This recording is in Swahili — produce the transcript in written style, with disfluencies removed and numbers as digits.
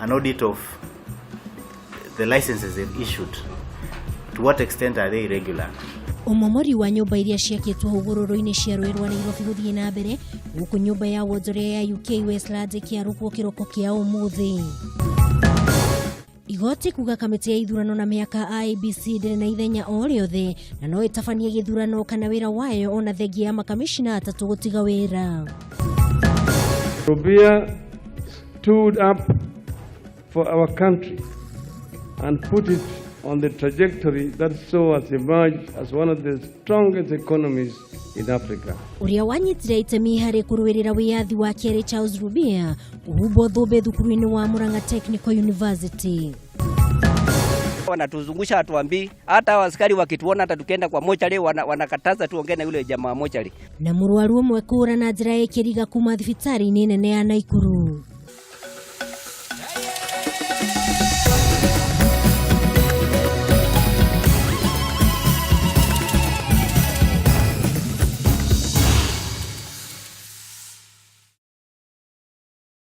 an audit of the licenses they've issued. To what extent are they irregular? Omomori wa nyumba iria ciakĩtwo hũgũrũrũ-inĩ cia rũĩ rwa Nairobi gũthiĩ na mbere gũkũ nyumba ya wonjoria ya UK Westlands kĩarũkwo kĩroko kĩa ũmũthĩ. Igoti kuga kamĩtĩ ya ithurano na mĩaka IEBC ndĩrĩ na ithenya o rĩothe na no ĩtabanie gĩthurano kana wĩra wayo ona thengia ya makamishina atatũ gũtiga wĩra. Rubia stood up for our country and put it on the trajectory that saw us emerge as one of the strongest economies in Africa. Uria wanyitire itemi harĩ kũrũĩrĩra wĩyathi wa kerĩ Charles Rubia kũhumba thũmbĩ thukuru-inĩ wa Murang'a Technical University. Wanatuzungusha hatuambii, hata askari wakituona hata tukienda kwa mochari wanakataza tuongee na yule jamaa mochari. Na mũrwaru ũmwe kũra na njĩra ya kĩriga kuma thibitarĩ-inĩ nene ya Naikuru.